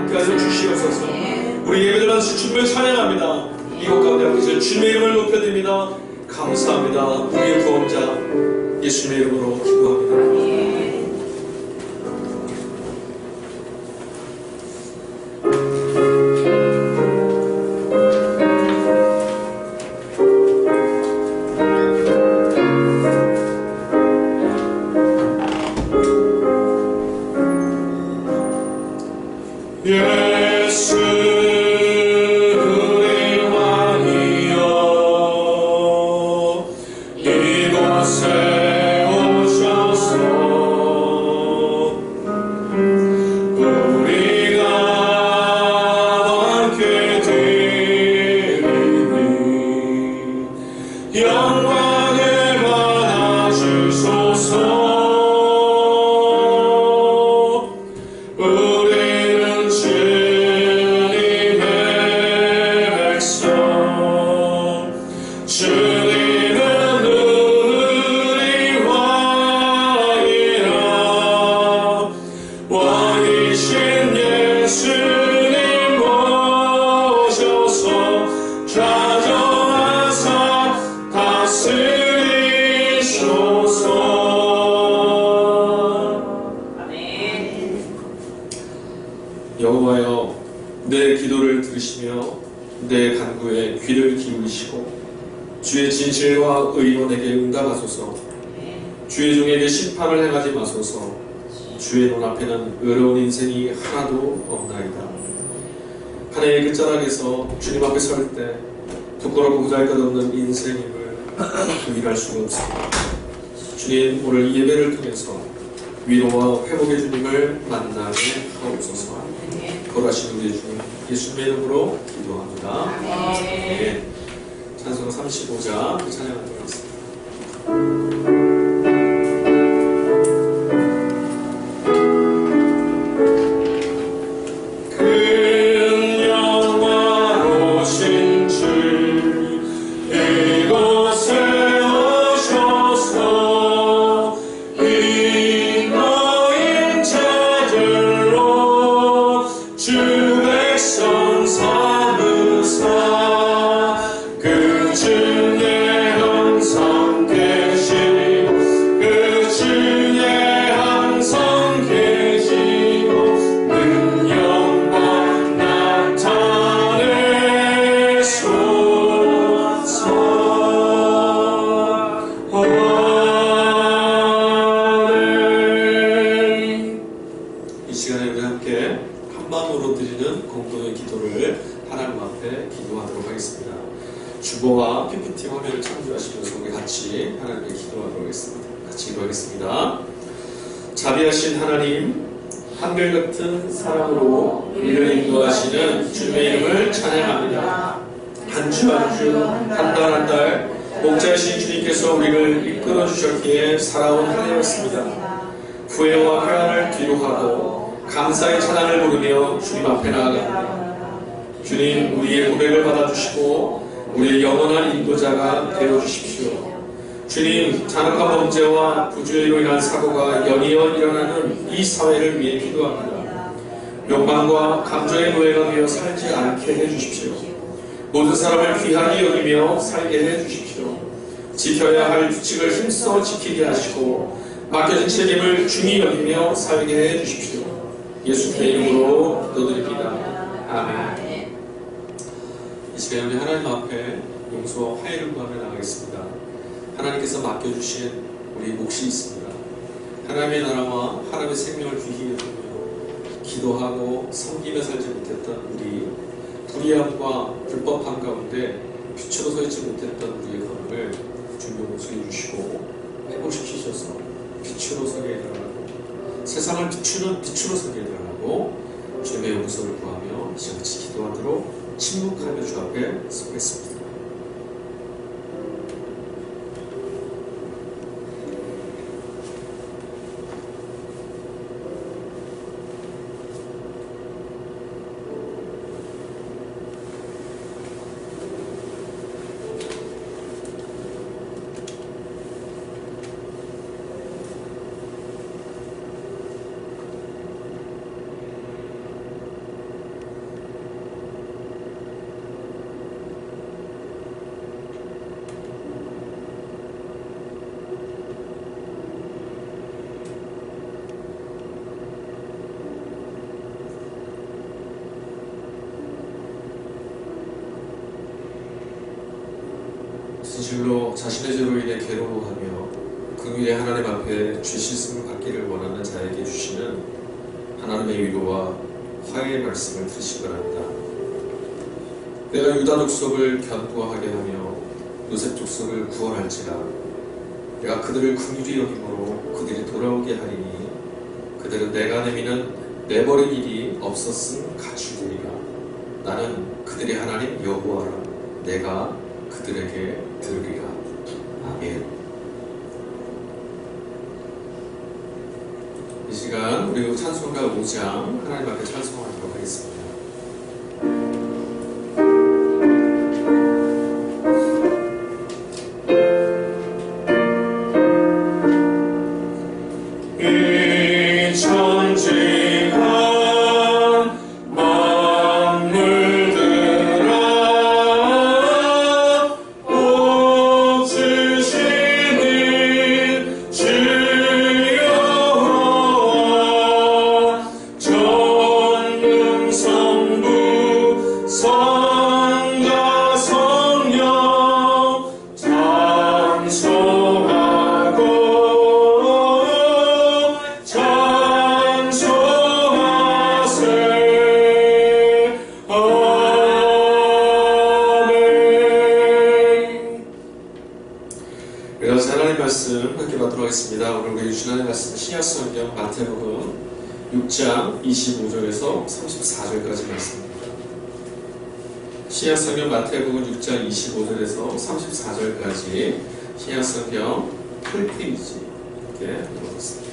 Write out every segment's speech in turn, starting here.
함께 하여 주시옵소서. 우리 예배드리는 주님을 찬양합니다. 이곳 가운데 함께 주님의 이름을 높여드립니다. 감사합니다. 우리의 구원자 예수님의 이름으로 기도합니다. 여호와여, 내 기도를 들으시며 내 간구에 귀를 기울이시고 주의 진실과 의로 내게 응답하소서. 주의 종에게 심판을 행하지 마소서. 주의 눈앞에는 의로운 인생이 하나도 없나이다. 하나의 끝자락에서 주님 앞에 설 때 부끄럽고 보잘것없는 인생임을 부인할 수가 없습니다. 주님, 오늘 이 예배를 통해서 위로와 회복의 주님을 만나게 하옵소서. 거룩하신 우리 주님 예수님의 이름으로 기도합니다. 네. 찬송 35자 찬양하도록 하겠습니다. 주보와 PPT 화면을 참조하시면서 우리 같이 하나님께 기도하도록 하겠습니다. 같이 기도하겠습니다. 자비하신 하나님, 한결같은 사랑으로 우리를 인도하시는 주님의 이름을 찬양합니다. 한 주 한 주, 한 달 한 달 목자이신 주님께서 우리를 이끌어 주셨기에 살아온 한 해였습니다. 후회와 회한을 뒤로 하고 감사의 찬양을 부르며 주님 앞에 나아갑니다. 주님, 우리의 고백을 받아주시고 우리의 영원한 인도자가 되어주십시오. 주님, 잔혹한 범죄와 부주의로 인한 사고가 연이어 일어나는 이 사회를 위해 기도합니다. 욕망과 감정의 노예가 되어 살지 않게 해주십시오. 모든 사람을 귀하게 여기며 살게 해주십시오. 지켜야 할 규칙을 힘써 지키게 하시고 맡겨진 책임을 중히 여기며 살게 해주십시오. 예수님의 이름으로 기도드립니다. 아멘. 이 시간에 우리 하나님 앞에 용서와 화해를 구하며 나가겠습니다. 하나님께서 맡겨주신 우리 몫이 있습니다. 하나님의 나라와 하나님의 생명을 귀히 여기며 기도하고 섬기며 살지 못했던 우리 불의함과 불법함 가운데 빛으로 서있지 못했던 우리의 걸음을 주님 용서해 주시고 회복시키셔서 빛으로 서게 해달라고, 세상을 비추는 빛으로 서게 해달라고 주님의 용서를 구하며 같이 기도하도록 침묵하며 주 앞에 서겠습니다. 진실로 자신의 죄로 인해 괴로워하며 긍휼의 하나님 앞에 죄 씻음을 받기를 원하는 자에게 주시는 하나님의 위로와 화해의 말씀을 들으시기 바랍니다. 내가 유다 족속을 견고하게 하며 요셉 족속을 구원할지라. 내가 그들을 긍휼히 여김으로 그들이 돌아오게 하리니 그들은 내가 내버린 일이 없었음 갖추리라. 나는 그들의 하나님 여호와라. 내가 그들에게 들으리라. 아멘. 이 시간 우리 찬송가 5장 하나님 앞에 찬송하도록 하겠습니다. 마태복음 6장 25절에서 34절까지 말씀입니다. 신약성경 마태복음 6장 25절에서 34절까지 신약성경 8페이지 이렇게 읽어봤습니다.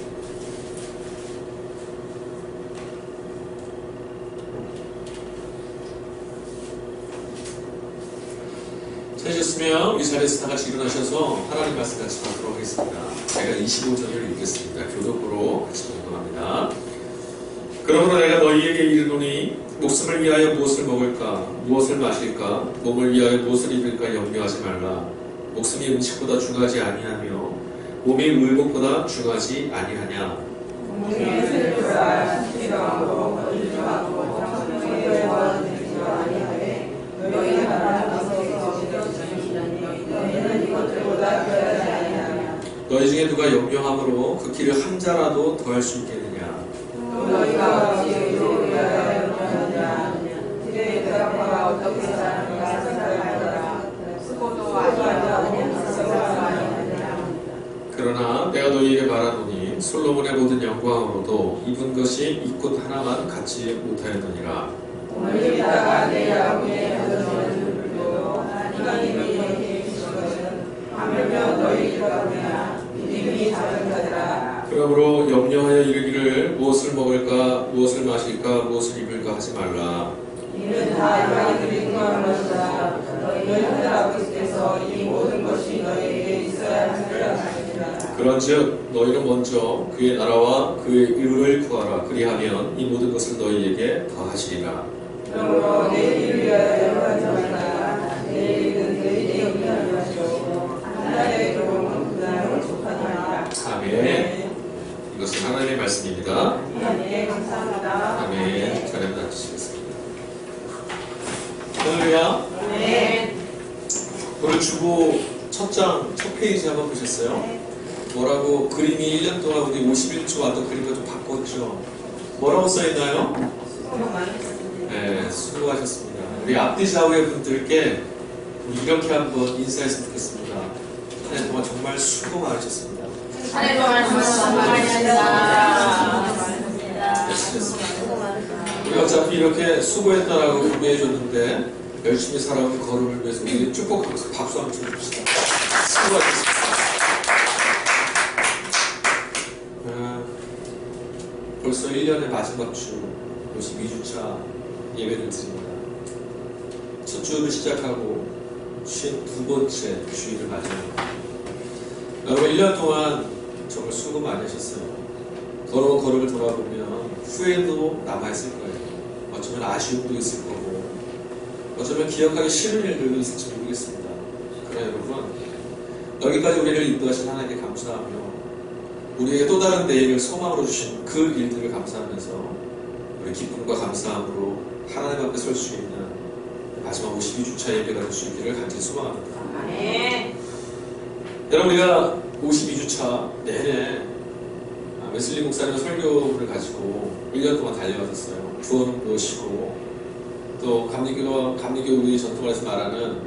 찾으셨으면 이 자리에서 다 같이 일어나셔서 하나님 말씀 같이 받도록 하겠습니다. 제가 25절을 읽겠습니다. 교독으로 같이 공동합니다. 그러므로 내가 너희에게 이르노니 목숨을 위하여 무엇을 먹을까 무엇을 마실까 몸을 위하여 무엇을 입을까 염려하지 말라. 목숨이 음식보다 중하지 아니하며 몸이 의복보다 중하지 아니하냐. 너희 중에 누가 염려함으로 그 길을 한 자라도 더할 수 있겠느냐. 너희가 어찌 의를 위하여 염려하느냐. 그의 대답과 어떻게 사는가 생각하여라. 쓰고도 아니하느냐. 그러나 내가 너희에게 말하노니 솔로몬의 모든 영광으로도 입은 것이 이 꽃 하나만 갖지 못하였느니라. 오늘 이따가 내 야곱의 모든 물도 하나님이 이렇게 주신 것은 하물며 너희가 보냐. 그러므로 염려하여 이르기를 무엇을 먹을까 무엇을 마실까 무엇을 입을까 하지 말라. 이는 다 너희들이 구하는 것이다. 너희 하늘 아버지께서 이 모든 것이 너희에게 있어야 하느라 하시니라. 그런즉 너희는 먼저 그의 나라와 그의 의를 구하라. 그리하면 이 모든 것을 너희에게 더하시리라. 그러므로 내일을 위하여 염려하지 말라. 내일은 내일의 염려하지 마시고 하나의 결혼은 그날을 족하니라. 아멘. 이것은 하나님의 말씀입니다. 네, 감사합니다. 아멘. 자리에 앉으시겠습니다. 할렐루야. 네. 오늘 주보 첫 페이지 한번 보셨어요? 네. 뭐라고 그림이 1년 동안 우리 51조 왔던 그림과 좀 바꿨죠? 뭐라고 써있나요? 수고 많으셨습니다. 네, 수고하셨습니다. 우리 앞뒤 좌우의 분들께 이렇게 한번 인사했으면 좋겠습니다. 한 해 동안 정말 수고 많으셨습니다. 한 해 동안 수고 많으셨습니다. 우리가 어차피 이렇게 수고했다라고 공개해줬는데 열심히 살아온 걸음을 위해서 우리 축복하면서 박수 한번 쳐줍시다. 수고하셨습니다. 벌써 1년의 마지막 주 52주차 예배를 드립니다. 첫 주를 시작하고 52번째 주일을 맞이합니다. 여러분 1년 동안 정말 수고 많이 하셨어요. 더러운 걸음을 돌아보면 후회도 남아있을 거예요. 어쩌면 아쉬움도 있을 거고 어쩌면 기억하기 싫은 일들도 있을지 모르겠습니다. 그러나 여러분 여기까지 우리를 인도하신 하나님께 감사하며 우리에게 또 다른 내일을 소망으로 주신 그 일들을 감사하면서 우리 기쁨과 감사함으로 하나님 앞에 설 수 있는 마지막 52주차 예배가 될 수 있기를 간절히 소망합니다. 아멘. 여러분, 우리가 52주차 내내 웨슬리 목사님 설교를 가지고 1년 동안 달려왔었어요. 구원도 시고, 또 감리교 우리 전통에서 말하는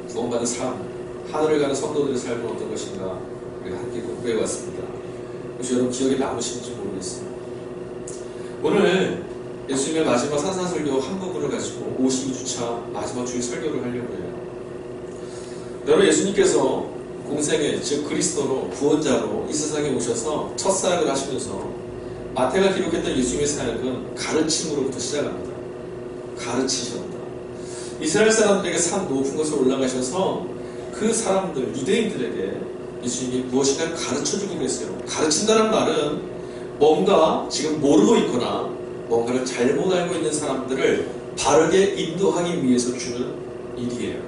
구원받은 삶, 하늘을 가는 성도들의 삶은 어떤 것인가 우리가 함께 공부해왔습니다. 혹시 여러분 기억에 남으시는지 모르겠어요. 오늘 예수님의 마지막 산상설교 한 부분을 가지고 52주차 마지막 주일 설교를 하려고 해요. 여러분, 예수님께서 공생애, 즉 그리스도로 구원자로 이 세상에 오셔서 첫 사역을 하시면서 마태가 기록했던 예수님의 사역은 가르침으로부터 시작합니다. 가르치셨다. 이스라엘 사람들에게 산 높은 곳에 올라가셔서 그 사람들, 유대인들에게 예수님이 무엇인가 가르쳐주고 계세요. 가르친다는 말은 뭔가 지금 모르고 있거나 뭔가를 잘못 알고 있는 사람들을 바르게 인도하기 위해서 주는 일이에요.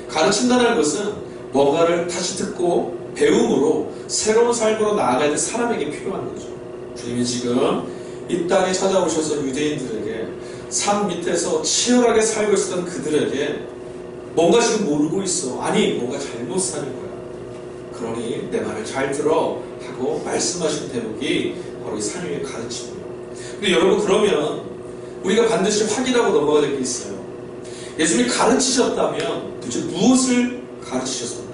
가르친다는 것은 뭔가를 다시 듣고 배움으로 새로운 삶으로 나아가야 될 사람에게 필요한 거죠. 주님이 지금 이 땅에 찾아오셔서 유대인들에게 산 밑에서 치열하게 살고 있었던 그들에게 뭔가 지금 모르고 있어. 아니, 뭔가 잘못 사는 거야. 그러니 내 말을 잘 들어 하고 말씀하신 대목이 바로 이 산유의 가르침이에요. 근데 여러분, 그러면 우리가 반드시 확인하고 넘어가야 될 게 있어요. 예수님이 가르치셨다면 도대체 무엇을 가르치셨습니까?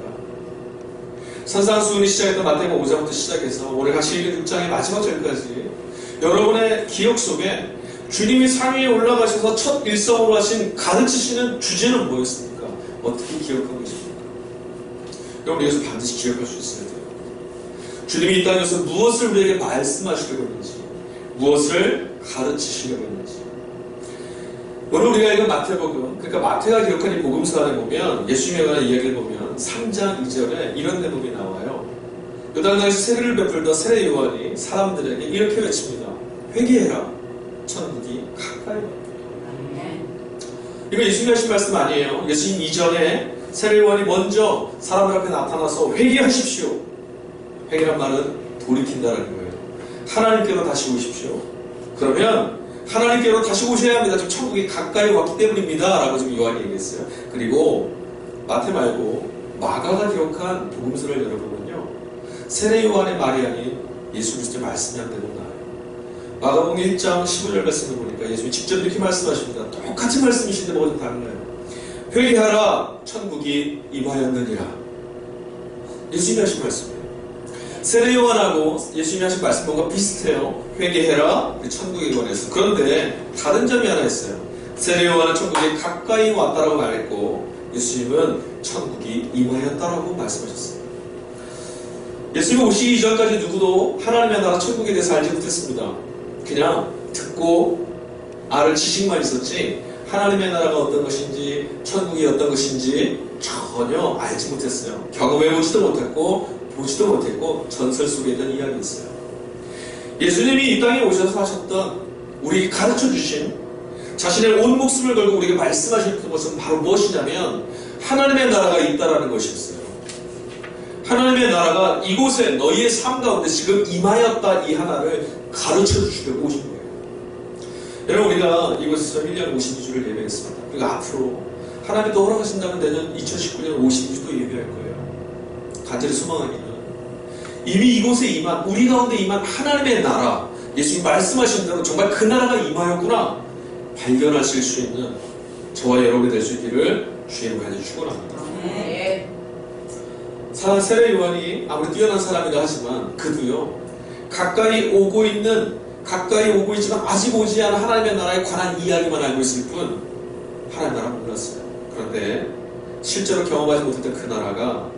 산상수훈이 시작했던 마태복음 5장부터 시작해서 오늘 같이 읽은 6장의 마지막 절까지 여러분의 기억 속에 주님이 상위에 올라가셔서 첫 일성으로 하신 가르치시는 주제는 뭐였습니까? 어떻게 기억하고 계십니까? 여러분, 여기서 반드시 기억할 수 있어야 돼요. 주님이 이 땅에서 무엇을 우리에게 말씀하시려고 했는지, 무엇을 가르치시려고 했는지. 오늘 우리가 읽은 마태복음, 그러니까 마태가 기록한 이 복음서 안에 보면 예수님에 관한 이야기를 보면 3장 2절에 이런 대목이 나와요. 요단강에서 세례를 베풀던 세례 요한이 사람들에게 이렇게 외칩니다. 회개해라. 천국이 가까이 왔다. 이거 예수님이 하신 말씀 아니에요. 예수님 이전에 세례 요한이 먼저 사람들 앞에 나타나서 회개하십시오. 회개란 말은 돌이킨다는 거예요. 하나님께로 다시 오십시오. 그러면 하나님께로 다시 오셔야 합니다. 지금 천국이 가까이 왔기 때문입니다. 라고 지금 요한이 얘기했어요. 그리고 마태 말고 마가가 기록한 복음서를 열어보면요, 세례 요한의 말이 아닌 예수 그리스도의 말씀이 한 대로 나와요. 마가복음 1장 15절 말씀을 보니까 예수님이 직접 이렇게 말씀하십니다. 똑같은 말씀이신데 뭐가 좀 달라요. 회개하라, 천국이 임하였느니라. 예수님이 하신 말씀이에요. 세례 요한하고 예수님이 하신 말씀 뭔가 비슷해요. 회개해라, 천국에 관해서. 그런데 다른 점이 하나 있어요. 세례 요한은 천국이 가까이 왔다라고 말했고 예수님은 천국이 임하였다라고 말씀하셨어요. 예수님이 오시기 이전까지 누구도 하나님의 나라 천국에 대해서 알지 못했습니다. 그냥 듣고 알을 지식만 있었지 하나님의 나라가 어떤 것인지 천국이 어떤 것인지 전혀 알지 못했어요. 경험해보지도 못했고 보지도 못했고 전설 속에 있는 이야기였어요. 예수님이 이 땅에 오셔서 하셨던 우리에게 가르쳐주신 자신의 온 목숨을 걸고 우리에게 말씀하신 것은 바로 무엇이냐면 하나님의 나라가 있다라는 것이었어요. 하나님의 나라가 이곳에 너희의 삶 가운데 지금 임하였다, 이 하나를 가르쳐주시려고 오신 거예요. 여러분, 우리가 이곳에서 1년 52주를 예배했습니다. 그리고 앞으로 하나님이 또 허락하신다면 내년 2019년 52주도 예배할 거예요. 간절히 소망하기는 이미 이곳에 임한, 우리 가운데 임한 하나님의 나라, 예수님 말씀하신 대로 정말 그 나라가 임하였구나 발견하실 수 있는 저와 여러분이 될 수 있기를 주의 이름으로 간절히 축원합니다. 세례 요한이 아무리 뛰어난 사람이라 하지만 그도요, 가까이 오고 있지만 아직 오지 않은 하나님의 나라에 관한 이야기만 알고 있을 뿐 하나님의 나라 몰랐어요. 그런데 실제로 경험하지 못했던 그 나라가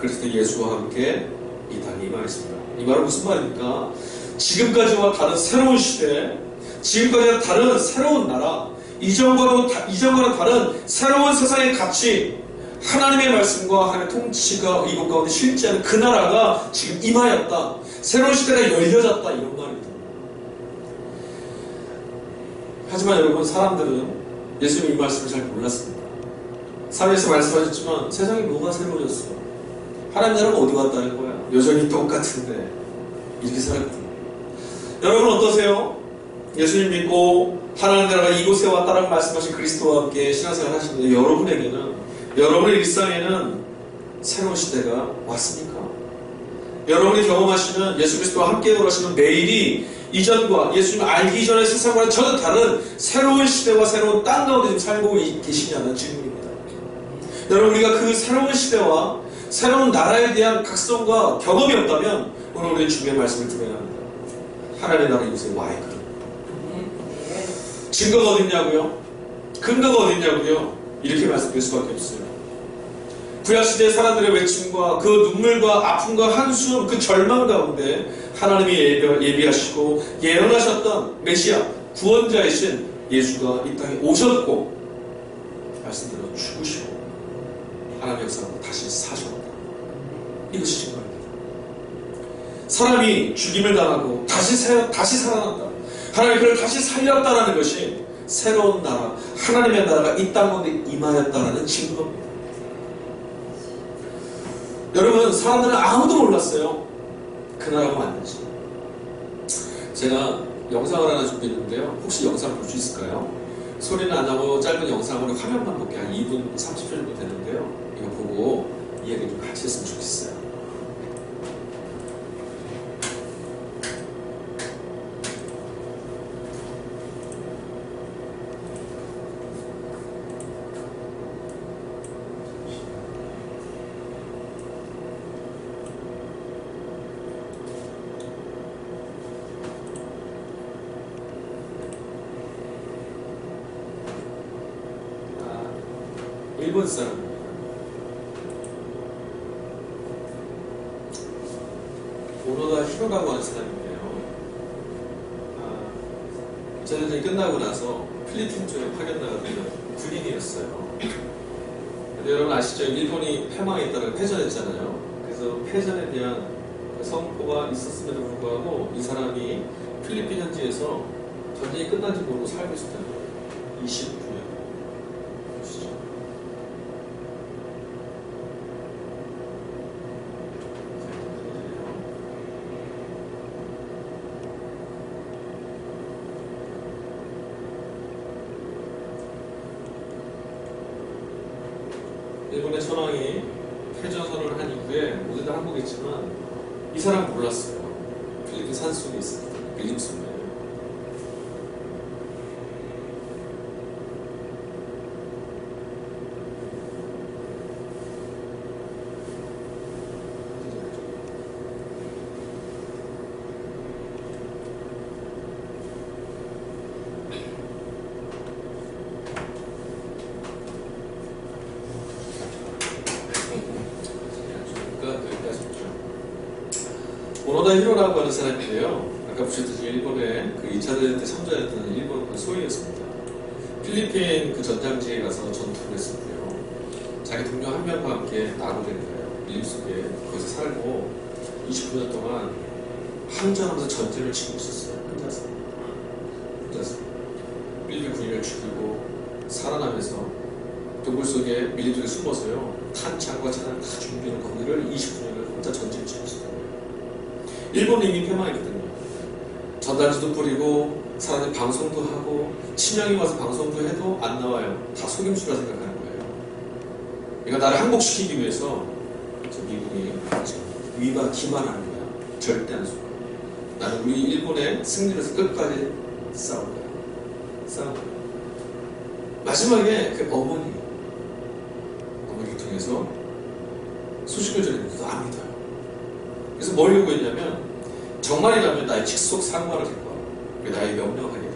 그리스도 예수와 함께 이 땅에 임하였습니다. 이 말은 무슨 말입니까? 지금까지와 다른 새로운 시대, 지금까지와 다른 새로운 나라, 이전과는 다른 새로운 세상의 가치, 하나님의 말씀과 하나님의 통치가 이곳 가운데 실제하는 그 나라가 지금 임하였다. 새로운 시대가 열려졌다. 이런 말입니다. 하지만 여러분, 사람들은 예수님 이 말씀을 잘 몰랐습니다. 사회에서 말씀하셨지만 세상이 뭐가 새로워졌어? 하나님 나라가 어디 왔다는 거야? 여전히 똑같은데 이렇게 살았거든요. 여러분 어떠세요? 예수님 믿고 하나님 나라가 이곳에 왔다라고 말씀하신 그리스도와 함께 신앙생활 하시는데 여러분에게는, 여러분의 일상에는 새로운 시대가 왔습니까? 여러분이 경험하시는 예수 그리스도와 함께 걸으시는 매일이 이전과 예수님을 알기 전의 세상과는 전혀 다른 새로운 시대와 새로운 땅 가운데 지금 살고 계시냐는 질문입니다. 여러분, 우리가 그 새로운 시대와 새로운 나라에 대한 각성과 경험이 없다면 오늘 우리는 주님의 말씀을 들어야 합니다. 하나님의 나라 이곳에 와 있거든. 증거가 어딨냐고요? 근거가 어딨냐고요? 이렇게 말씀드릴 수밖에 없어요. 구약시대의 사람들의 외침과 그 눈물과 아픔과 한숨, 그 절망 가운데 하나님이 예비하시고 예언하셨던 메시아, 구원자이신 예수가 이 땅에 오셨고 말씀대로 죽으시고 하나님의 역사로 다시 사셨다. 이것이 증거입니다. 사람이 죽임을 당하고 다시 살아난다. 하나님이 그를 다시 살렸다는 것이 새로운 나라, 하나님의 나라가 이 땅 가운데 임하였다는 증거입니다. 여러분, 사람들은 아무도 몰랐어요. 그 나라가 맞는지. 제가 영상을 하나 준비했는데요. 혹시 영상 볼 수 있을까요? 소리는 안 나고 짧은 영상으로 화면만 볼게요. 한 2분 30초 정도 되는데요. 이거 보고 이야기 좀 같이 했으면 좋겠어요. 일본 사람입니다. 오노다 히로라고 하는 사람인데요. 전쟁이 끝나고 나서 필리핀 쪽에 파견 나가던 군인이었어요. 근데 여러분 아시죠? 일본이 패망했다가 패전했잖아요. 그래서 패전에 대한 성포가 있었음에도 불구하고 이 사람이 필리핀 현지에서 전쟁이 끝난지 모르고 살고 있었다는 거예요. 29년. 일본의 천황이 패전선언을 한 이후에 모두 다 항복했지만 이 사람 몰랐어요. 필리핀 산속에 있을 때 밀림 속에. 오노다 히로라고 하는 사람인데요. 아까 보셨듯이 일본의 그 2차 대전 때 참전했던 일본 소위였습니다. 필리핀 그 전장지에 가서 전투를 했었고요. 자기 동료 한 명과 함께 낙오된 거예요. 밀림 속에 거기서 살고 29년 동안 항전하면서 전쟁을 치고 있었어요. 혼자서. 필리핀 군인을 죽이고 살아나면서 동굴 속에 밀림 속에 숨어서요. 탄창과 차량 다 준비하는 거기를 29년을 혼자 전쟁을 치고 있었어요. 일본은 이미 패망했거든요. 전단지도 뿌리고 사람들이 방송도 하고 친형이 와서 방송도 해도 안 나와요. 다 속임수라 생각하는 거예요. 그러니까 나를 항복시키기 위해서 미국이 위가 기만하는 거야. 절대 안 속아. 나는 우리 일본의 승리를 끝까지 싸울 거야. 마지막에 그 어머니를 통해서 소식을 전했는데도 안 믿어요. 그래서 뭘 요구했냐면 정말이라면 나의 직속 상관을 할 거야. 나의 명령을 하게 해라.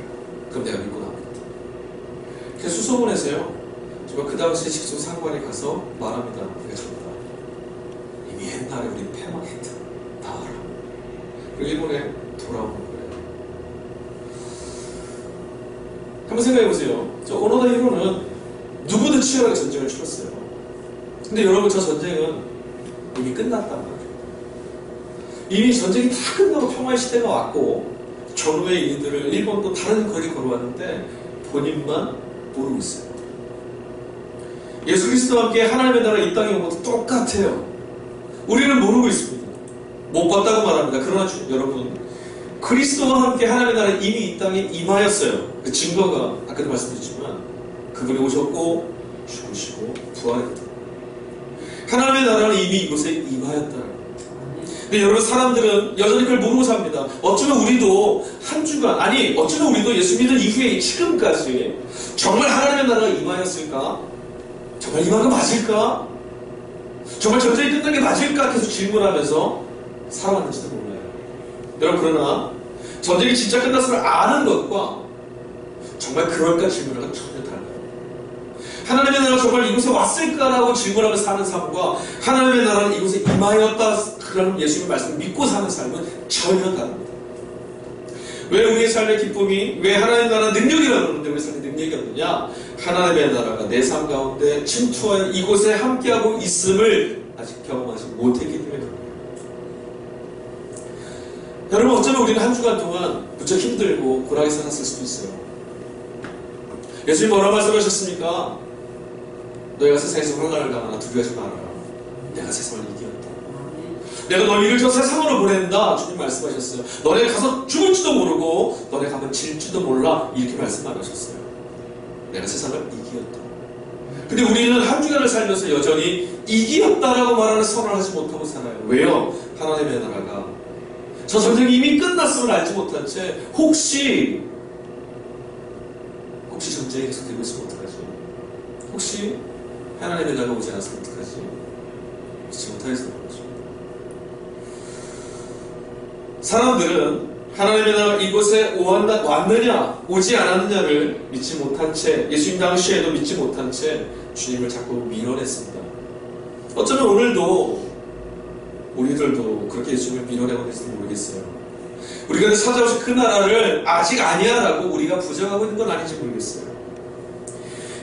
그럼 내가 믿고 나오겠다. 그래서 수소문에서요. 정말 그 당시 직속 상관이 가서 말합니다. 내가 전다. 이미 옛날에 우리 패망했다. 나와라. 그리고 일본에 돌아오는 거예요. 한번 생각해보세요. 저 오노다 히로는 누구든 치열하게 전쟁을 치렀어요. 근데 여러분, 저 전쟁은 이미 끝났단 말이에요. 이미 전쟁이 다 끝나고 평화의 시대가 왔고 전후의 일들을 일본도 다른 거리 걸어왔는데 본인만 모르고 있어요. 예수 그리스도와 함께 하나님의 나라 이 땅에 온 것도 똑같아요. 우리는 모르고 있습니다. 못 봤다고 말합니다. 그러나 여러분, 그리스도와 함께 하나님의 나라 이미 이 땅에 임하였어요. 그 증거가 아까도 말씀드렸지만 그분이 오셨고 죽으시고 부활했다. 하나님의 나라는 이미 이곳에 임하였다. 근데 여러분, 사람들은 여전히 그걸 모르고 삽니다. 어쩌면 우리도 한 주간, 아니 어쩌면 우리도 예수 믿는 이후에 지금까지 정말 하나님의 나라가 임하였을까? 정말 임한 거 맞을까? 정말 전쟁이 끝난 게 맞을까? 계속 질문하면서 살아왔는지도 몰라요. 여러분, 그러나 전쟁이 진짜 끝났음을 아는 것과 정말 그럴까 질문하는 건 전혀 달라요. 하나님의 나라가 정말 이곳에 왔을까라고 질문하면서 사는 삶과 하나님의 나라는 이곳에 임하였다, 그런 예수님의 말씀을 믿고 사는 삶은 전혀 다릅니다. 왜 우리의 삶의 기쁨이, 왜 하나님의 나라 능력이라고 그러는데 왜 삶의 능력이 없느냐? 하나님의 나라가 내 삶 가운데 침투하여 이곳에 함께하고 있음을 아직 경험하지 못했기 때문에 그렇습니다. 여러분, 어쩌면 우리는 한 주간 동안 무척 힘들고 고라하게 살았을 수도 있어요. 예수님 뭐라고 말씀하셨습니까? 너희가 세상에서 환난을 당하나 두려워하지 마라. 내가 세상을 이기었다. 내가 너희를 저 세상으로 보낸다. 주님 말씀하셨어요. 너네 가서 죽을지도 모르고 너네 가면 질지도 몰라. 이렇게 말씀하셨어요. 내가 세상을 이기었다. 근데 우리는 한 주간을 살면서 여전히 이기었다라고 말하는 선언을 하지 못하고 살아요. 왜요? 하나님의 나라가 저 전쟁이 이미 끝났음을 알지 못한 채 혹시 전쟁이 계속되고 있으면 어떡하지? 혹시 하나님의 나라가 오지 않았으면 어떡하지? 믿지 못하겠어 그러죠. 사람들은 하나님의 나라가 이곳에 왔느냐 오지 않았느냐를 믿지 못한 채, 예수님 당시에도 믿지 못한 채 주님을 자꾸 밀어냈습니다. 어쩌면 오늘도 우리들도 그렇게 예수님을 밀어내고 있을지 모르겠어요. 우리가 찾아오신 그 나라를 아직 아니야라고 우리가 부정하고 있는 건 아닌지 모르겠어요.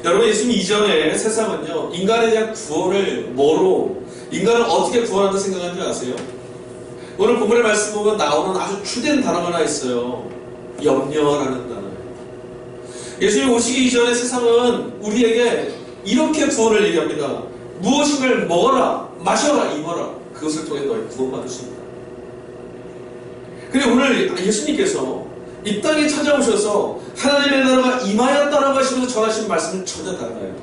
여러분, 예수님 이전에 세상은요, 인간에 대한 구원을 뭐로, 인간을 어떻게 구원한다 생각하는 줄 아세요? 오늘 본문의 말씀 보면 나오는 아주 주된 단어가 하나 있어요. 염려라는 단어. 예수님 오시기 이전에 세상은 우리에게 이렇게 구원을 얘기합니다. 무엇인가를 먹어라, 마셔라, 입어라. 그것을 통해 너희 구원받을 수 있다. 근데 오늘 예수님께서 이 땅에 찾아오셔서 하나님의 나라가 임하였다라고 하시면서 전하시는 말씀은 전혀 달라요.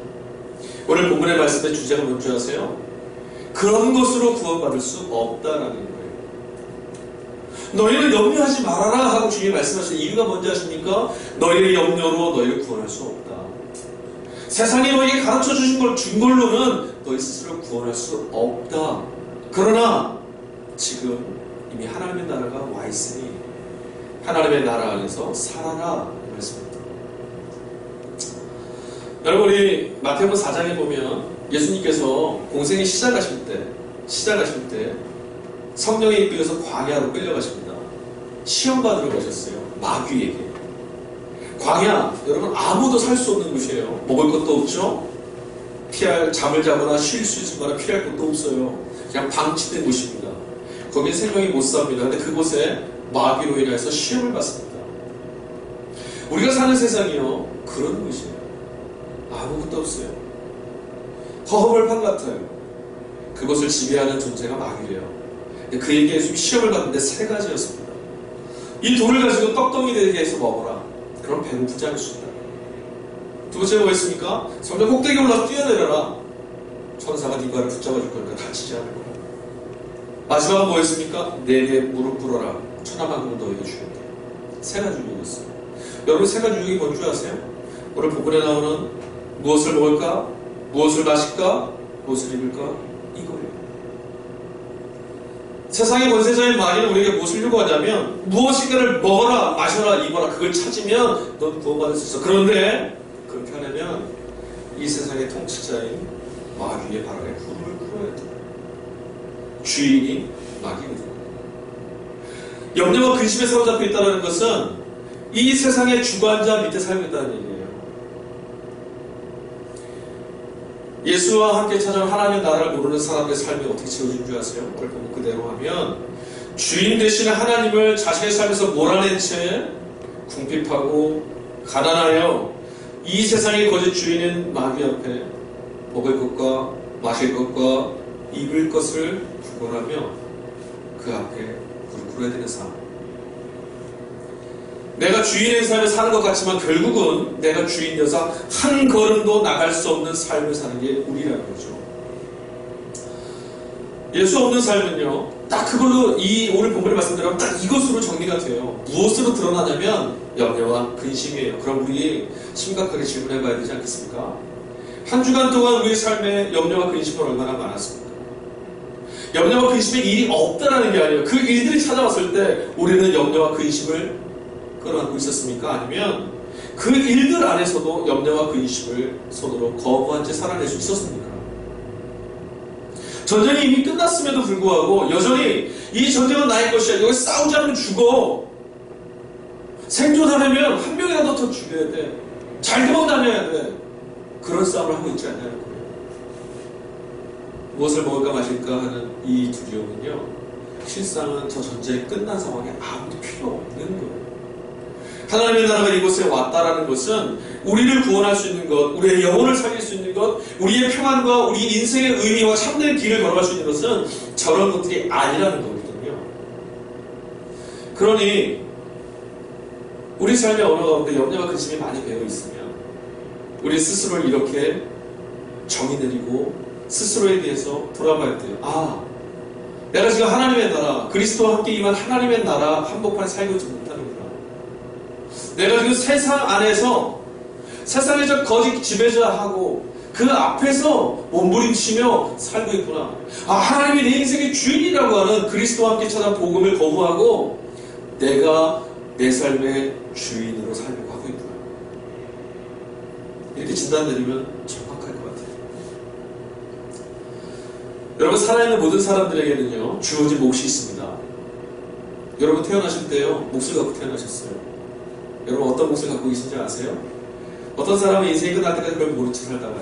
오늘 본문의 말씀의 주제가 뭔지 아세요? 그런 것으로 구원받을 수 없다라는 거예요. 너희는 염려하지 말아라 하고 주님이 말씀하신 이유가 뭔지 아십니까? 너희의 염려로 너희를 구원할 수 없다. 세상이 너희에게 가르쳐 준 걸로는 너희 스스로 구원할 수 없다. 그러나 지금 이미 하나님의 나라가 와 있으니 하나님의 나라 안에서 살아라 말씀입니다. 여러분, 우리 마태복음 4장에 보면 예수님께서 공생이 시작하실 때 성령에 이끌려서 광야로 끌려가십니다. 시험 받으러 가셨어요. 마귀에게. 광야, 여러분, 아무도 살 수 없는 곳이에요. 먹을 것도 없죠. 잠을 자거나 쉴 수 있거나 피할 것도 없어요. 그냥 방치된 곳입니다. 거기에 생명이 못 삽니다. 근데 그곳에 마귀로 인해서 시험을 받습니다. 우리가 사는 세상이요, 그런 곳이에요. 아무것도 없어요. 허허벌판 같아요. 그것을 지배하는 존재가 마귀래요. 근데 그에게 예수님이 시험을 받는데 3가지였습니다. 이 돌을 가지고 떡덩이 되게 해서 먹어라. 그럼 배고프지 않을 수 있다. 두 번째가 뭐였습니까? 성전 꼭대기에 올라서 뛰어내려라. 천사가 네 발을 붙잡아줄 거니까 다치지 않을 거야. 마지막은 뭐였습니까? 내게 무릎 꿇어라. 천하만국을 너에게 주겠다. 3가지 유혹이었어요. 여러분, 3가지 유혹이 뭔지 아세요? 오늘 본문에 나오는 무엇을 먹을까? 무엇을 마실까? 무엇을 입을까? 이거예요. 세상의 권세자인 마귀는 우리에게 무엇을 요구하냐면 무엇인가를 먹어라, 마셔라, 입어라. 그걸 찾으면 넌 구원받을 수 있어. 그런데 그렇게 하려면 이 세상의 통치자인 마귀의 발 아래 무릎을 꿇어야 돼. 주인이 마귀거든요. 염려와 근심에 사로잡혀 있다는 것은 이 세상의 주관자 밑에 살고 있다는 얘기예요. 예수와 함께 찾아온 하나님의 나라를 모르는 사람들의 삶이 어떻게 채워진 줄 아세요? 오늘 보면 그대로 하면 주인 되시는 하나님을 자신의 삶에서 몰아낸 채 궁핍하고 가난하여 이 세상의 거짓 주인인 마귀 앞에 먹을 것과 마실 것과 입을 것을 구걸하며 그 앞에 무릎 꿇어야 되는 삶. 내가 주인의 삶을 사는 것 같지만 결국은 내가 주인이어서 한 걸음도 나갈 수 없는 삶을 사는 게 우리라는 거죠. 예수 없는 삶은요, 딱 그걸로 오늘 본문의 말씀대로 딱 이것으로 정리가 돼요. 무엇으로 드러나냐면 염려와 근심이에요. 그럼 우리 심각하게 질문해 봐야 되지 않겠습니까? 한 주간 동안 우리의 삶에 염려와 근심은 얼마나 많았습니까? 염려와 근심의 일이 없다라는 게 아니에요. 그 일들이 찾아왔을 때 우리는 염려와 근심을 끌어안고 있었습니까? 아니면 그 일들 안에서도 염려와 근심을 손으로 거부한 채 살아낼 수 있었습니까? 전쟁이 이미 끝났음에도 불구하고 여전히 이 전쟁은 나의 것이야. 여기 싸우지 않으면 죽어. 생존하려면 한 명이라도 더 죽여야 돼. 잘 도망다녀야 돼. 그런 싸움을 하고 있지 않냐는 거예요. 무엇을 먹을까 마실까 하는 이 두려움은요, 실상은 저 전쟁이 끝난 상황에 아무도 필요 없는 거예요. 하나님의 나라가 이곳에 왔다라는 것은 우리를 구원할 수 있는 것, 우리의 영혼을 살릴 수 있는 것, 우리의 평안과 우리 인생의 의미와 참된 길을 걸어갈 수 있는 것은 저런 것들이 아니라는 거거든요. 그러니 우리 삶의 언어 가운데 염려와 근심이 많이 배어 있으면 우리 스스로를 이렇게 정의 내리고 스스로에 대해서 돌아봐야 돼요. 아, 내가 지금 하나님의 나라, 그리스도와 함께 임한 하나님의 나라 한복판에 살고 있지 못하는구나. 내가 지금 세상 안에서 세상의 저 거짓 지배자하고 그 앞에서 몸부림치며 살고 있구나. 아, 하나님이 내 인생의 주인이라고 하는 그리스도와 함께 찾아온 복음을 거부하고 내가 내 삶의 주인으로 살려고 하고 있구나. 이렇게 진단 내리면 정확할 것 같아요. 여러분, 살아있는 모든 사람들에게는요, 주어진 몫이 있습니다. 여러분 태어나실 때요, 몫을 갖고 태어나셨어요. 여러분 어떤 몫을 갖고 계신지 아세요? 어떤 사람은 인생이 끝날 때까지 그걸 모른 채 살다가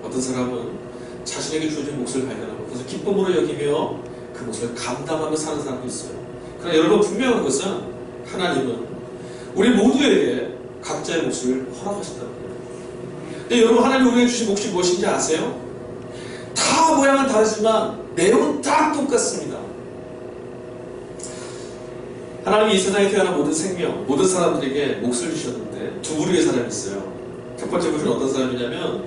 어떤 사람은 자신에게 주어진 몫을 발견하고 그래서 기쁨으로 여기며 그 몫을 감당하며 사는 사람도 있어요. 그러나 여러분 분명한 것은 하나님은 우리 모두에게 각자의 몫을 허락하신다는 거예요. 근데 여러분 하나님이 우리에게 주신 몫이 무엇인지 아세요? 다 모양은 다르지만 내용은 다 똑같습니다. 하나님이 이 세상에 태어난 모든 생명, 모든 사람들에게 몫을 주셨는데 두 부류의 사람이 있어요. 첫 번째 부류는 어떤 사람이냐면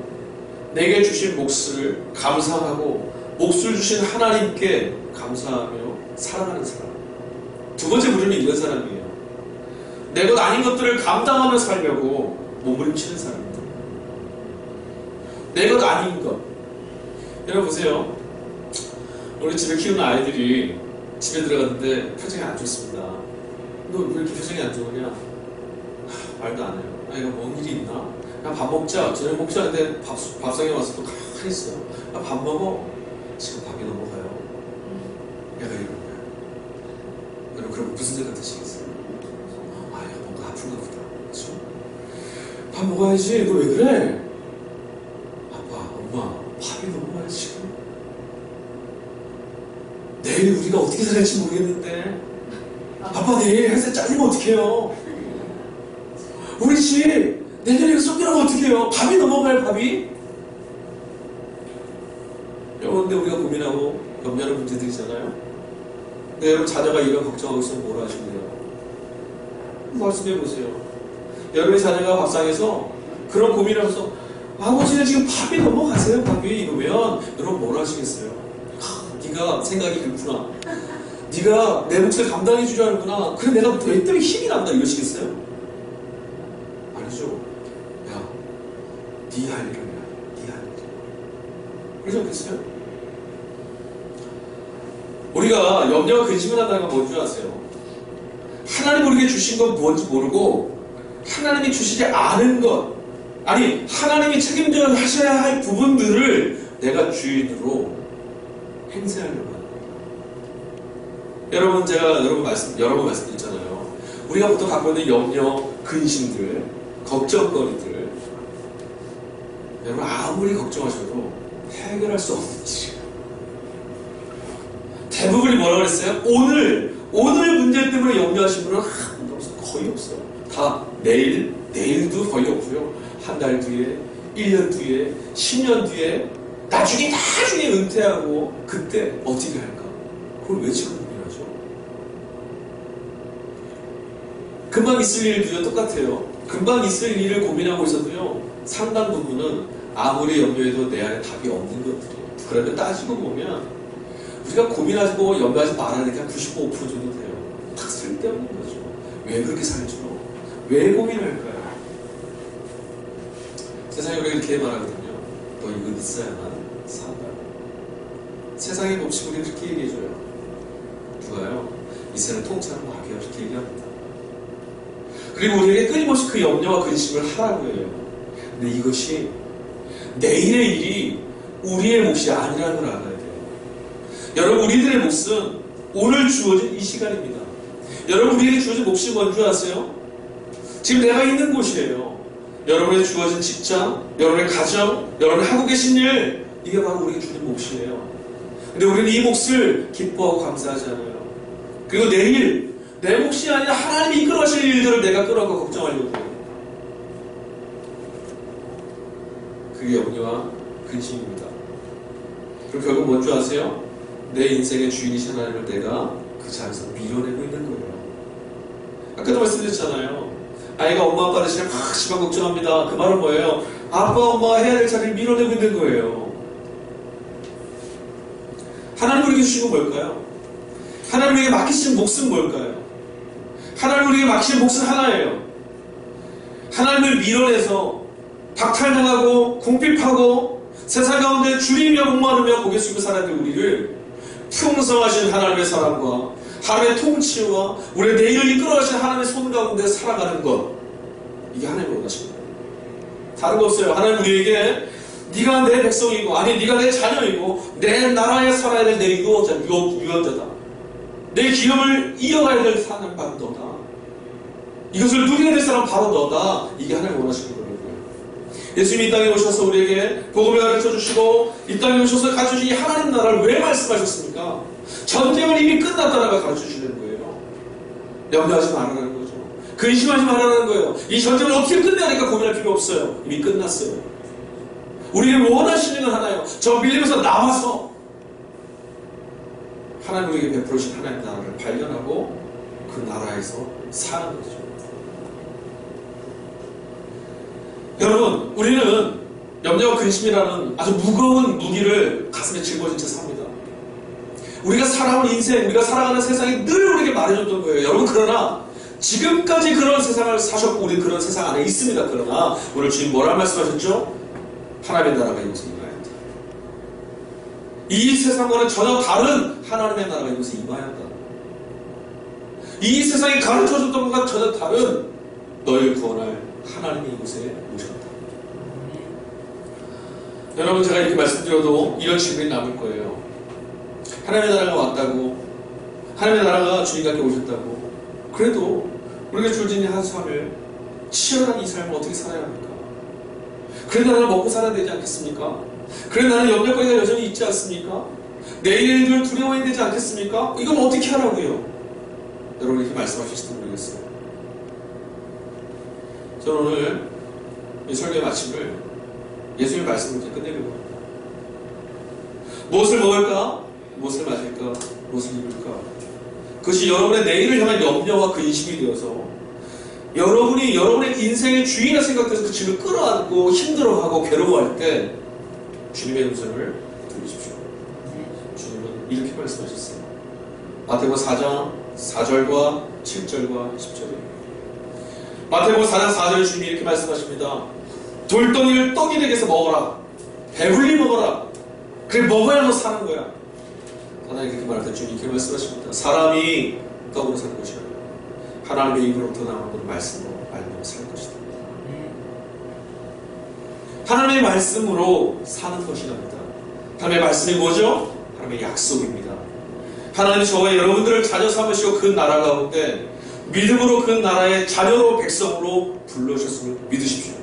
내게 주신 몫을 감사하고 몫을 주신 하나님께 감사하며 사랑하는 사람. 두 번째 부류는 이런 사람이에요. 내 것 아닌 것들을 감당하며 살려고 몸부림치는 사람입니다. 내 것 아닌 것. 여러분 보세요. 우리 집에 키우는 아이들이 집에 들어갔는데 표정이 안 좋습니다. 너 왜 이렇게 표정이 안 좋으냐? 말도 안 해요. 아, 이거 뭔 일이 있나? 그냥 밥 먹자. 저녁 먹자. 근데 밥상에 와서 또 가만히 있어요. 아, 밥 먹어. 지금 밥이 넘어가요. 얘가 이런 거야. 여러분 그럼 무슨 생각 드시겠어요? 아, 얘가 뭔가 아픈가 보다. 그렇죠? 밥 먹어야지. 너 왜 그래? 아빠, 엄마, 밥이 넘어가요 지금. 내일 우리가 어떻게 살할지 모르겠는데 아빠 내일 회사 잘리면 어떡해요? 우리 집 내년에 쫓겨나면 어떡해요? 밥이 넘어가요 밥이? 여러분 근데 우리가 고민하고 염려하는 문제들이잖아요. 근데 여러분 자녀가 이런 걱정하고 있으면 뭐라 하시면 돼요? 말씀해보세요. 여러분의 자녀가 밥상에서 그런 고민하면서 아버지는 지금 밥이 넘어가세요 밥이 이러면 여러분 뭐라 하시겠어요? 네가 생각이 그렇구나. 네가 내 몫을 감당해 주려 하는구나. 그래 내가 왜 때문에 힘이 난다 이러시겠어요? 아니죠. 야, 네 할 일을 해야 네 할 일. 그러지 않겠어요? 우리가 염려와 근심을 한다는 건 뭔지 아세요? 하나님 우리에게 주신 건 뭔지 모르고 하나님이 주시지 않은 것, 아니 하나님이 책임져 하셔야 할 부분들을 내가 주인으로 행세하려고 합니다. 여러분 제가 여러 번 말씀드렸잖아요. 우리가 보통 갖고 있는 염려, 근심들, 걱정거리들 여러분 아무리 걱정하셔도 해결할 수 없는 일이에요. 대부분이 뭐라고 그랬어요? 오늘 문제 때문에 염려하신 분은 한 번도 없어요. 거의 없어요. 다 내일도 거의 없고요. 한 달 뒤에, 1년 뒤에, 10년 뒤에 나중에 은퇴하고 그때 어떻게 할까? 그걸 왜 지금 고민하죠? 금방 있을 일도요 똑같아요. 금방 있을 일을 고민하고 있어도요 상당 부분은 아무리 염려해도 내 안에 답이 없는 것들이에요. 그런데 따지고 보면 우리가 고민하고 염려하지 말아야 되니까 95% 정도 돼요. 다 쓸데없는 거죠. 왜 그렇게 살죠? 왜 고민할까요? 세상에 우리가 이렇게 말하거든요. 너 이거 있어야만 산다. 세상의 법칙 우리 그렇게 얘기해줘요. 누가요? 이 세상 통째로 마귀가 그렇게 얘기합니다. 그리고 우리에게 끊임없이 그 염려와 근심을 하라고 해요. 근데 이것이 내일의 일이 우리의 몫이 아니라는 걸 알아야 돼요. 여러분, 우리들의 몫은 오늘 주어진 이 시간입니다. 여러분, 우리에게 주어진 몫이 뭔지 아세요? 지금 내가 있는 곳이에요. 여러분의 주어진 직장, 여러분의 가정, 여러분이 하고 계신 일, 이게 바로 우리에게 주는 몫이에요. 근데 우리는 이 몫을 기뻐하고 감사하지 않아요. 그리고 내일 내 몫이 아니라 하나님이 이끌어가실 일들을 내가 끌어가고 걱정하려고 해요. 그게 염려와 근심입니다. 그럼 결국 뭔지 아세요? 내 인생의 주인이신 하나님을 내가 그 자리에서 밀어내고 있는 거예요. 아까도 말씀드렸잖아요. 아이가 엄마 아빠 대신에 막 심한 걱정합니다. 그 말은 뭐예요? 아빠 엄마가 해야 될 자리를 밀어내고 있는 거예요. 하나님 우리에게 주신 건 뭘까요? 하나님 우리에게 맡기신 몫은 뭘까요? 하나님 우리에게 맡기신 몫은 하나예요. 하나님을 밀어내서 박탈당하고 궁핍하고 세상 가운데 주님이며 목마르며 고개 숙이고 살아야 될 우리를 풍성하신 하나님의 사랑과 하나님의 통치와 우리의 내일을 이끌어가신 하나님의 손 가운데 살아가는 것, 이게 하나님의 원하십니다. 다른 거 없어요. 하나님 우리에게 네가 내 백성이고, 아니 네가 내 자녀이고, 내 나라에 살아야 될 내 유언자다. 내 기업을 이어가야 될 사람은 바로 너다. 이것을 누려야 될 사람은 바로 너다. 이게 하나님 원하시는 거라고요. 예수님이 이 땅에 오셔서 우리에게 복음을 가르쳐주시고 이 땅에 오셔서 가르쳐주신 이 하나님 나라를 왜 말씀하셨습니까? 전쟁은 이미 끝났다라고 가르쳐주시는 거예요. 염려하지 말라는 거죠. 근심하지 말라는 거예요. 이 전쟁을 어떻게 끝내야 될까 고민할 필요 없어요. 이미 끝났어요. 우리를 원하시는 건 하나예요. 저 밀림에서 나와서 하나님 우리에게 베풀으신 하나님 나라를 발견하고 그 나라에서 사는 거죠. 여러분, 우리는 염려와 근심이라는 아주 무거운 무기를 가슴에 짊어진 채 삽니다. 우리가 살아온 인생, 우리가 살아가는 세상이 늘 우리에게 말해줬던 거예요. 여러분, 그러나 지금까지 그런 세상을 사셨고 우리 그런 세상 안에 있습니다. 그러나 오늘 주님 뭐라 말씀하셨죠? 하나님의 나라가 이곳에 임하였다. 이 세상과는 전혀 다른 하나님의 나라가 이곳에 임하였다. 이 세상이 가르쳐줬던 것과 전혀 다른 너희를 구원할 하나님이 이곳에 오셨다. 여러분, 제가 이렇게 말씀드려도 이런 질문이 남을 거예요. 하나님의 나라가 왔다고, 하나님의 나라가 주님과 함께 오셨다고, 그래도 우리가 주어진 한 삶을, 치열한 이 삶을 어떻게 살아야 합니까? 그래 나는 먹고 살아야 되지 않겠습니까? 그래 나는 염려거리가 여전히 있지 않습니까? 내일 일을 두려워해야 되지 않겠습니까? 이건 어떻게 하라고요? 여러분, 이렇게 말씀하실지도 모르겠어요. 저는 오늘 이 설교의 마침을 예수님의 말씀으로 끝내려고 합니다. 무엇을 먹을까? 무엇을 마실까? 무엇을 입을까? 그것이 여러분의 내일을 향한 염려와 근심이 되어서 여러분이 여러분의 인생의 주인을 생각해서 그 짐을 끌어안고 힘들어하고 괴로워할 때 주님의 음성을 들으십시오. 주님은 이렇게 말씀하셨어요. 마태복음 4장 4절과 7절과 10절에 마태복음 4장 4절에 주님이 이렇게 말씀하십니다. 돌덩이를 떡이 되게 해서 먹어라. 배불리 먹어라. 그래 먹어야 너 사는 거야. 하나님 그렇게 말할 때 주님이 이렇게 말씀하십니다. 사람이 떡으로 사는 것이 아니라 하나님의 입으로부터 나오는 말씀으로 말미암아 살 것이다. 하나님의 말씀으로 사는 것이랍니다. 하나님의 말씀이 뭐죠? 하나님의 약속입니다. 하나님이 저와 여러분들을 자녀 삼으시고 그 나라 가운데 믿음으로 그 나라의 자녀로 백성으로 불러주셨음을 믿으십시오.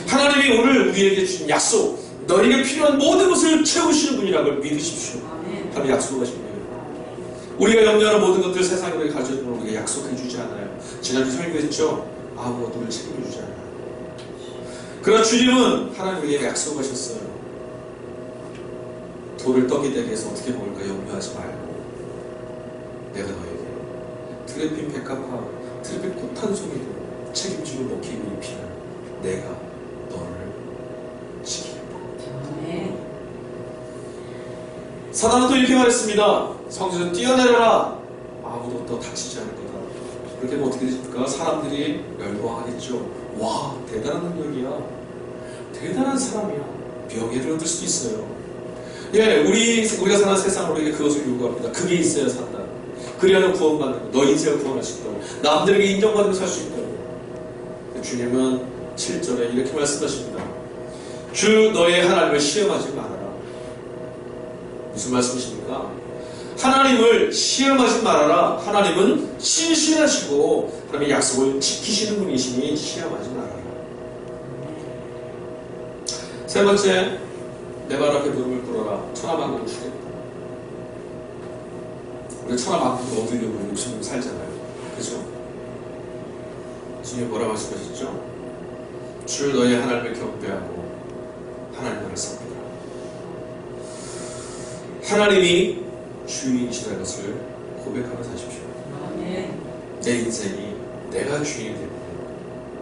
하나님이 오늘 우리에게 주신 약속, 너에게 필요한 모든 것을 채우시는 분이라는 걸 믿으십시오. 하나님 약속하신 거예요. 우리가 염려하는 모든 것들 세상에 우리가 가르쳐주는 걸 우리가 약속해주지 않아요. 지난주 설교했죠? 아무것도 우리를 책임져주지 않아요. 그러나 주님은 하나님 우리에게 약속하셨어요. 돌을 떡이 되게 해서 어떻게 먹을까 염려하지 말고 내가 너에게 트레핀 백합화, 트레핀 꽃 한 송이도 책임지고 먹히고 입히는 내가 너를 지키겠다. 사단은 또 이렇게 말했습니다. 성전에서 뛰어내려라. 아무도 또 다치지 않을 거다. 그렇게 하면 어떻게 됩니까? 사람들이 열광하겠죠. 와, 대단한 능력이야. 대단한 사람이야. 명예를 얻을 수도 있어요. 예, 우리가 사는 세상은 우리에게 그것을 요구합니다. 그게 있어야 산다. 그래야 구원받는 거. 너 인생을 구원할 수 있다고. 남들에게 인정받으며 살 수 있다고. 주님은 7절에 이렇게 말씀하십니다. 주 너의 하나님을 시험하지 말아라. 무슨 말씀이십니까? 하나님을 시험하지 말아라. 하나님은 신실하시고 하나님의 약속을 지키시는 분이시니 시험하지 말아라. 세 번째, 내 발 앞에 무릎을 꿇어라. 천하만국을 주겠다. 우리가 천하만국을 얻으려고 욕심을 살잖아요. 그죠? 주님이 뭐라 말씀하셨죠? 주 너의 하나님을 경배하고 하나님을 섬기라. 하나님이 주인이시라는 것을 고백하며 사십시오. 내 인생이 내가 주인이 됩니다.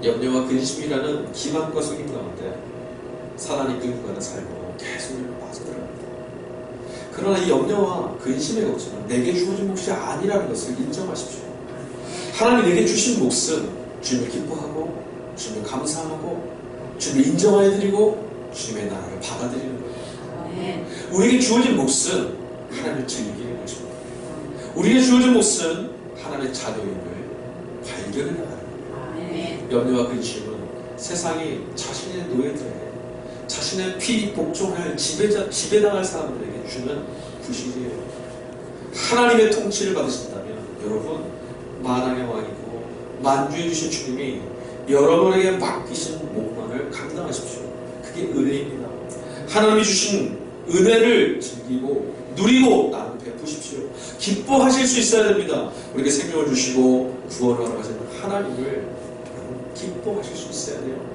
염려와 근심이라는 기만과 속임 가운데 사단이 끌고 가는 삶으로 계속 빠져들어갑니다. 그러나 이 염려와 근심의 걱정은 내게 주어진 몫이 아니라는 것을 인정하십시오. 하나님이 내게 주신 몫은 주님을 기뻐하고 주님을 감사하고 주님을 인정하여드리고 주님의 나라를 받아들이는 거예요. 우리에게 주어진 몫은 하나님을 즐기는 것입니다. 우리에게 주어진 몫은 하나님의 자녀임을 발견해 나가는 거예요. 염려와 근심은 세상이 자신의 노예들에게 자신의 피복종할 지배당할 사람들에게 주는 부실이에요. 하나님의 통치를 받으신다면 여러분 만왕의 왕이고 만주해 주신 주님이 여러분에게 맡기신 몫만을 감당하십시오. 그게 은혜입니다. 하나님이 주신 은혜를 즐기고 누리고 나는 베푸십시오. 기뻐하실 수 있어야 됩니다. 우리에게 생명을 주시고 구원을 하러 가시는 하나님을 기뻐하실 수 있어야 돼요.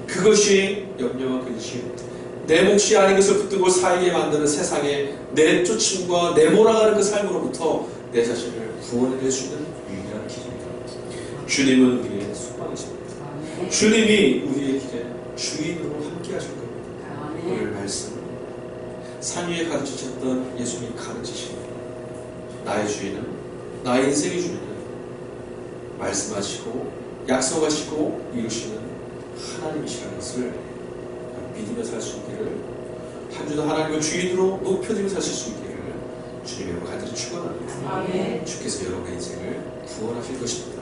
그것이 염려와 근심, 내 몫이 아닌 것을 붙들고 살게 만드는 세상에 내쫓임과 내몰아가는 그 삶으로부터 내 자신을 구원해낼 수 있는 유일한 길입니다. 주님은 우리의 소망이십니다. 주님이 우리의 길에 주인으로 함께 하실 겁니다. 오늘 말씀 산 위에 가르치셨던 예수님이 가르치시는 나의 주인은 나의 인생의 주인은 말씀하시고 약속하시고 이루시는 하나님이시라는 것을 믿으며 살 수 있기를 한 주도 하나님을 주인으로 높여드리며 사실 수 있기를 주님의 간절히 축원합니다. 주께서 여러분의 인생을 구원하실 것입니다.